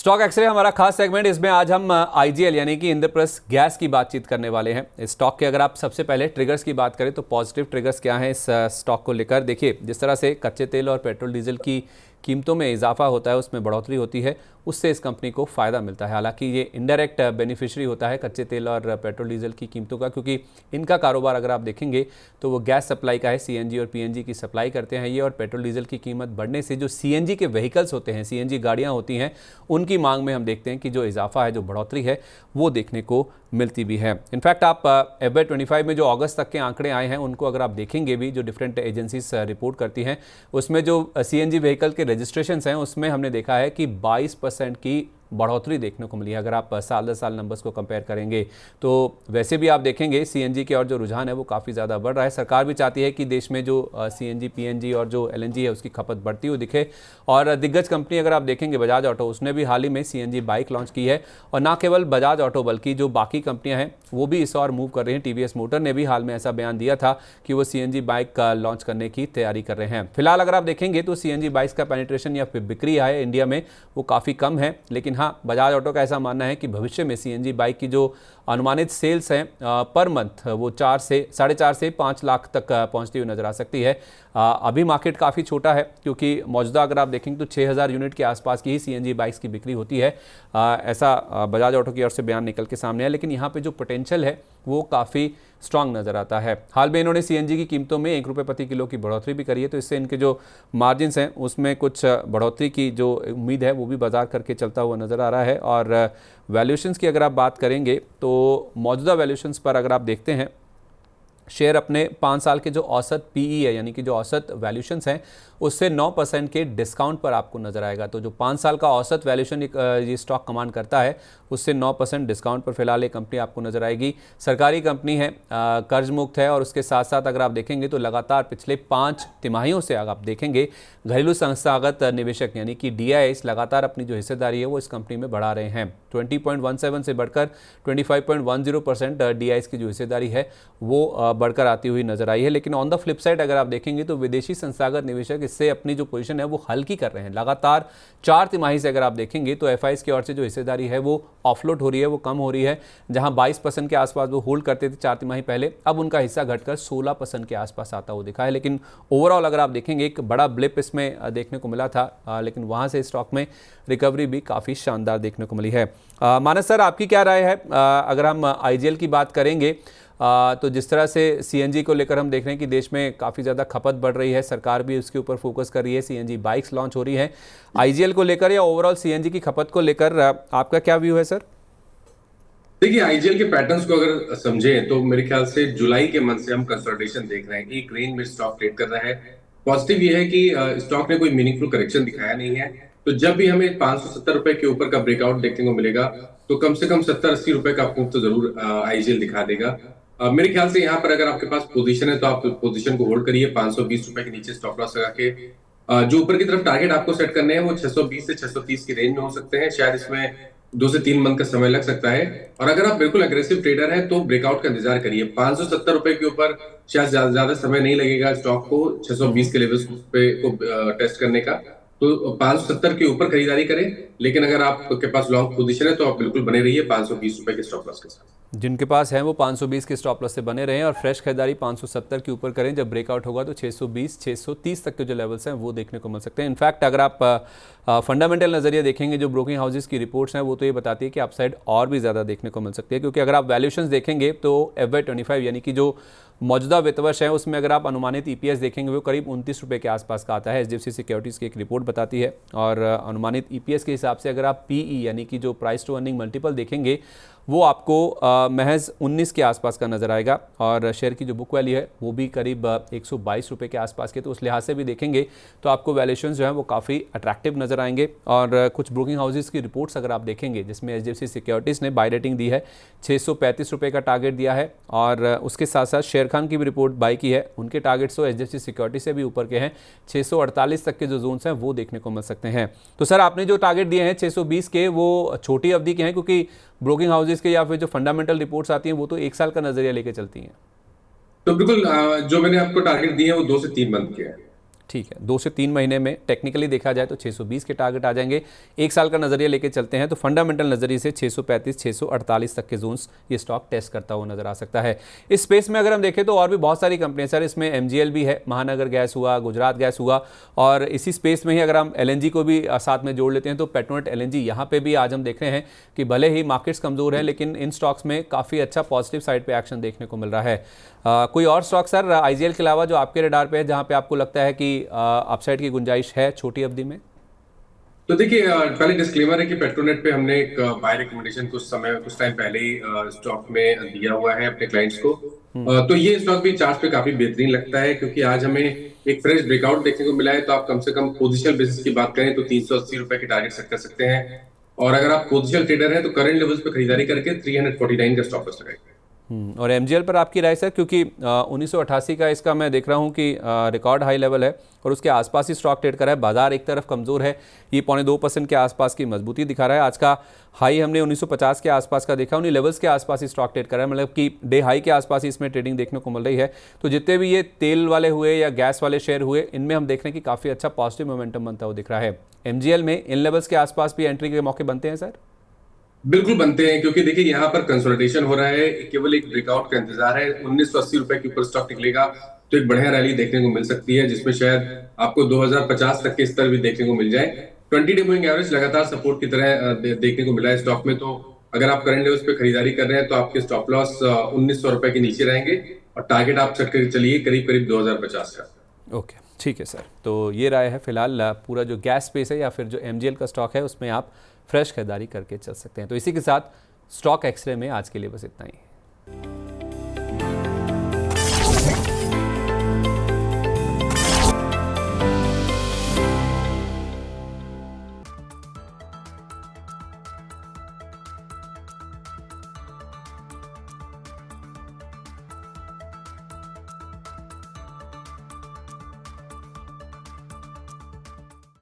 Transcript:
Stock x ray हमारा खास segment. इसमें आज हम आईजीएल यानी कि इंद्रप्रस्थ गैस की बातचीत करने वाले हैं। इस स्टॉक के अगर आप सबसे पहले ट्रिगर्स की बात करें तो पॉजिटिव ट्रिगर्स क्या हैं इस स्टॉक को लेकर। देखिए, जिस तरह से कच्चे तेल और पेट्रोल डीजल की कीमतों में इजाफा होता है, उसमें बढ़ोतरी होती है, उससे इस कंपनी को फ़ायदा मिलता है। हालांकि ये इनडायरेक्ट बेनिफिशियरी होता है कच्चे तेल और पेट्रोल डीजल की कीमतों का, क्योंकि इनका कारोबार अगर आप देखेंगे तो वो गैस सप्लाई का है। सीएनजी और पीएनजी की सप्लाई करते हैं ये, और पेट्रोल डीजल की कीमत बढ़ने से जो सीएनजी के व्हीकल्स होते हैं, सीएनजी गाड़ियाँ होती हैं, उनकी मांग में हम देखते हैं कि जो इजाफा है, जो बढ़ोतरी है, वो देखने को मिलती भी है। इनफैक्ट आप FY25 में जो अगस्त तक के आंकड़े आए हैं उनको अगर आप देखेंगे भी, जो डिफरेंट एजेंसीज रिपोर्ट करती हैं, उसमें जो सीएनजी व्हीकल के रजिस्ट्रेशंस हैं उसमें हमने देखा है कि 22% की बढ़ोतरी देखने को मिली है। अगर आप साल दर साल नंबर्स को कंपेयर करेंगे तो वैसे भी आप देखेंगे सीएनजी की और जो रुझान है वो काफ़ी ज़्यादा बढ़ रहा है। सरकार भी चाहती है कि देश में जो सीएनजी पीएनजी और जो एलएनजी है उसकी खपत बढ़ती हुई दिखे। और दिग्गज कंपनी अगर आप देखेंगे बजाज ऑटो, उसने भी हाल ही में सीएनजी बाइक लॉन्च की है। और ना केवल बजाज ऑटो बल्कि जो बाकी कंपनियां हैं वो भी इस और मूव कर रही हैं। टीवीएस मोटर ने भी हाल में ऐसा बयान दिया था कि वो सीएनजी बाइक लॉन्च करने की तैयारी कर रहे हैं। फिलहाल अगर आप देखेंगे तो सीएनजी बाइक्स का पेनिट्रेशन या बिक्री है इंडिया में वो काफ़ी कम है। लेकिन हाँ, बजाज ऑटो ऐसा मानना है कि भविष्य में सीएनजी बाइक की जो अनुमानित सेल्स हैं पर मंथ वो 4.5 से 5 लाख तक पहुंचती हुई नजर आ सकती है। अभी मार्केट काफ़ी छोटा है, क्योंकि मौजूदा अगर आप देखेंगे तो 6000 यूनिट के आसपास की ही सीएनजी बाइक्स की बिक्री होती है। ऐसा बजाज ऑटो की ओर से बयान निकल के सामने है। लेकिन यहाँ पे जो पोटेंशियल है वो काफ़ी स्ट्रांग नज़र आता है। हाल में इन्होंने सीएनजी की कीमतों में ₹1 प्रति किलो की बढ़ोतरी भी करी है, तो इससे इनके जो मार्जिन्स हैं उसमें कुछ बढ़ोतरी की जो उम्मीद है वो भी बाजार करके चलता हुआ नज़र आ रहा है। और वैल्यूएशंस की अगर आप बात करेंगे तो मौजूदा वैल्यूएशंस पर अगर आप देखते हैं, शेयर अपने 5 साल के जो औसत पीई है यानी कि जो औसत वैल्यूशंस हैं उससे 9% के डिस्काउंट पर आपको नजर आएगा। तो जो 5 साल का औसत वैल्यूशन ये स्टॉक कमांड करता है उससे 9% डिस्काउंट पर फिलहाल ये कंपनी आपको नजर आएगी। सरकारी कंपनी है, कर्ज मुक्त है, और उसके साथ साथ अगर आप देखेंगे तो लगातार पिछले 5 तिमाहियों से अगर आप देखेंगे घरेलू संस्थागत निवेशक यानी कि DIIs लगातार अपनी जो हिस्सेदारी है वो इस कंपनी में बढ़ा रहे हैं। 20.17 से बढ़कर 25.10% DIIs की जो हिस्सेदारी है वो बढ़कर आती हुई नजर आई है। लेकिन ऑन द फ्लिप साइड अगर आप देखेंगे तो विदेशी संस्थागत निवेशक इससे अपनी जो पोजीशन है वो हल्की कर रहे हैं। लगातार 4 तिमाही से अगर आप देखेंगे तो FIs की ओर से जो हिस्सेदारी है वो ऑफलोड हो रही है, वो कम हो रही है। जहां 22% के आसपास वो होल्ड करते थे 4 तिमाही पहले, अब उनका हिस्सा घटकर 16% के आसपास आता हुआ दिखा है। लेकिन ओवरऑल अगर आप देखेंगे एक बड़ा ब्लिप इसमें देखने को मिला था, लेकिन वहां से स्टॉक में रिकवरी भी काफ़ी शानदार देखने को मिली है। मानस सर, आपकी क्या राय है? अगर हम आईजीएल की बात करेंगे तो जिस तरह से सीएनजी को लेकर हम देख रहे हैं कि देश में काफ़ी ज़्यादा खपत बढ़ रही है, सरकार भी उसके ऊपर फोकस कर रही है, सीएनजी बाइक्स लॉन्च हो रही है। आईजीएल को लेकर या ओवरऑल सीएनजी की खपत को लेकर आपका क्या व्यू है सर? देखिए, आईजीएल के पैटर्न्स को अगर समझें तो मेरे ख्याल से जुलाई के मंथ से हम कंसोलिडेशन देख रहे हैं। एक रेंज में स्टॉक ट्रेड कर रहा है। पॉजिटिव ये है कि स्टॉक ने कोई मीनिंगफुल करेक्शन दिखाया नहीं है। तो जब भी हमें ₹570 के ऊपर का ब्रेकआउट देखने को मिलेगा तो कम से कम ₹70-80 का मूव तो जरूर आईजीएल दिखा देगा। मेरे ख्याल से यहाँ पर अगर आपके पास पोजीशन है तो आप पोजीशन को होल्ड करिए। ₹520 के नीचे स्टॉप लॉस लगा के जो ऊपर की तरफ टारगेट आपको सेट करने हैं वो 620 से 630 की रेंज में हो सकते हैं। शायद इसमें 2 से 3 मंथ का समय लग सकता है। और अगर आप बिल्कुल अग्रेसिव ट्रेडर हैं तो ब्रेकआउट का इंतजार करिए। ₹570 के ऊपर शायद ज्यादा समय नहीं लगेगा स्टॉक को 620 के लेवल्स पे को टेस्ट करने का। तो 570 के ऊपर खरीदारी करें। लेकिन अगर आपके पास लॉन्ग पोजीशन है तो आप बिल्कुल बने रहिए ₹520 के स्टॉप लॉस के साथ। जिनके पास है वो 520 के स्टॉप लॉस से बने रहें और फ्रेश खरीदारी 570 के ऊपर करें। जब ब्रेकआउट होगा तो 620 630 तक के जो लेवल्स हैं वो देखने को मिल सकते हैं। इनफैक्ट अगर आप फंडामेंटल नज़रिए देखेंगे, जो ब्रोकिंग हाउसेस की रिपोर्ट्स हैं वो तो ये बताती है कि अपसाइड और भी ज़्यादा देखने को मिल सकती है। क्योंकि अगर आप वैल्यूशंस देखेंगे तो FY25 यानी कि जो मौजूदा वित्त वर्ष है उसमें अगर आप अनुमानित EPS देखेंगे वो करीब ₹29 के आसपास का आता है। HDFC सिक्योरिटीज़ की एक रिपोर्ट बताती है। और अनुमानित EPS के हिसाब से अगर आप PE यानी कि जो प्राइस टू अर्निंग मल्टीपल देखेंगे वो आपको महज 19 के आसपास का नजर आएगा। और शेयर की जो बुक वैल्यू है वो भी करीब ₹122 के आसपास के। तो उस लिहाज से भी देखेंगे तो आपको वैल्यूएशन जो है वो काफ़ी अट्रैक्टिव नजर आएंगे। और कुछ ब्रोकिंग हाउसेस की रिपोर्ट्स अगर आप देखेंगे जिसमें HDFC सिक्योरिटीज़ ने बाय रेटिंग दी है, ₹635 का टारगेट दिया है। और उसके साथ साथ शेर खान की भी रिपोर्ट बाय की है, उनके टारगेट्स तो HDFC सिक्योरिटी से भी ऊपर के हैं। 648 तक के जो जोन्स हैं वो देखने को मिल सकते हैं। तो सर, आपने जो टारगेट दिए हैं 620 के, वो छोटी अवधि के हैं, क्योंकि ब्रोकिंग हाउसेस के या फिर जो फंडामेंटल रिपोर्ट्स आती हैं वो तो 1 साल का नजरिया लेके चलती हैं। तो बिल्कुल जो मैंने आपको टारगेट दिए हैं वो 2 से 3 मंथ के हैं। ठीक है, 2 से 3 महीने में टेक्निकली देखा जाए तो 620 के टारगेट आ जाएंगे। एक साल का नजरिया लेके चलते हैं तो फंडामेंटल नजरिए से 635 648 तक के जोन्स ये स्टॉक टेस्ट करता हुआ नजर आ सकता है। इस स्पेस में अगर हम देखें तो और भी बहुत सारी कंपनियां सर, इसमें MGL भी है, महानगर गैस हुआ, गुजरात गैस हुआ, और इसी स्पेस में ही अगर हम LNG को भी साथ में जोड़ लेते हैं तो पेट्रोनेट LNG, यहाँ पे भी आज हम देख रहे हैं कि भले ही मार्केट्स कमजोर है लेकिन इन स्टॉक्स में काफ़ी अच्छा पॉजिटिव साइड पे एक्शन देखने को मिल रहा है। कोई और स्टॉक सर IGL के अलावा जो आपके रडार पे है जहाँ पे आपको लगता है कि अपसाइड की गुंजाइश है छोटी अवधि में? तो देखिए, पहले डिस्क्लेमर है कि पेट्रोनेट पे हमने एक बाय रिकमेंडेशन कुछ टाइम पहले ही स्टॉक में दिया हुआ है अपने क्लाइंट्स को। तो ये स्टॉक भी चार्ट पे काफी बेहतरीन लगता है, क्योंकि आज हमें एक फ्रेश ब्रेकआउट देखने को मिला है। तो आप कम से कम पोजिशनल बेसिस की बात करें तो 380 रुपए के टारगेट सेट कर सकते हैं, और अगर आप पोजिशनल ट्रेडर हैं तो करंट लेवल्स पे खरीदारी करके 349 का स्टॉप लॉस लगाएं। और MGL पर आपकी राय सर, क्योंकि 1988 का इसका मैं देख रहा हूँ कि रिकॉर्ड हाई लेवल है और उसके आसपास ही स्टॉक ट्रेड कर रहा है, बाजार एक तरफ कमज़ोर है, ये 0.25% के आसपास की मजबूती दिखा रहा है। आज का हाई हमने 1950 के आसपास का देखा, उन्हीं लेवल्स के आसपास ही स्टॉक ट्रेड कर रहा है, मतलब कि डे हाई के आसपास ही इसमें ट्रेडिंग देखने को मिल रही है। तो जितने भी ये तेल वाले हुए या गैस वाले शेयर हुए, इनमें हम देख रहे हैं कि काफ़ी अच्छा पॉजिटिव मोमेंटम बनता हुआ दिख रहा है। MGL में इन लेवल्स के आसपास भी एंट्री के मौके बनते हैं सर? बिल्कुल बनते हैं, क्योंकि देखिए यहाँ पर कंसोलिडेशन हो रहा है, केवल एक ब्रेकआउट का इंतजार है। 1980 रुपए के ऊपर स्टॉक निकलेगा तो एक बढ़िया रैली देखने को मिल सकती है, जिसमें शायद आपको 2050 तक के स्तर भी देखने को मिल जाए। 20 डे मूविंग एवरेज लगातार सपोर्ट की तरह देखने को मिला है स्टॉक में। तो अगर आप करंट लेवल्स पे खरीदारी कर रहे हैं तो आपके स्टॉप लॉस 1900 रुपए के नीचे रहेंगे, और टारगेट आप सेट करके चलिए करीब करीब 2050 का। ओके, ठीक है सर। तो ये राय है फिलहाल, पूरा जो गैस स्पेस है या फिर जो MGL का स्टॉक है उसमें आप फ्रेश खरीदारी करके चल सकते हैं। तो इसी के साथ स्टॉक एक्सरे में आज के लिए बस इतना ही।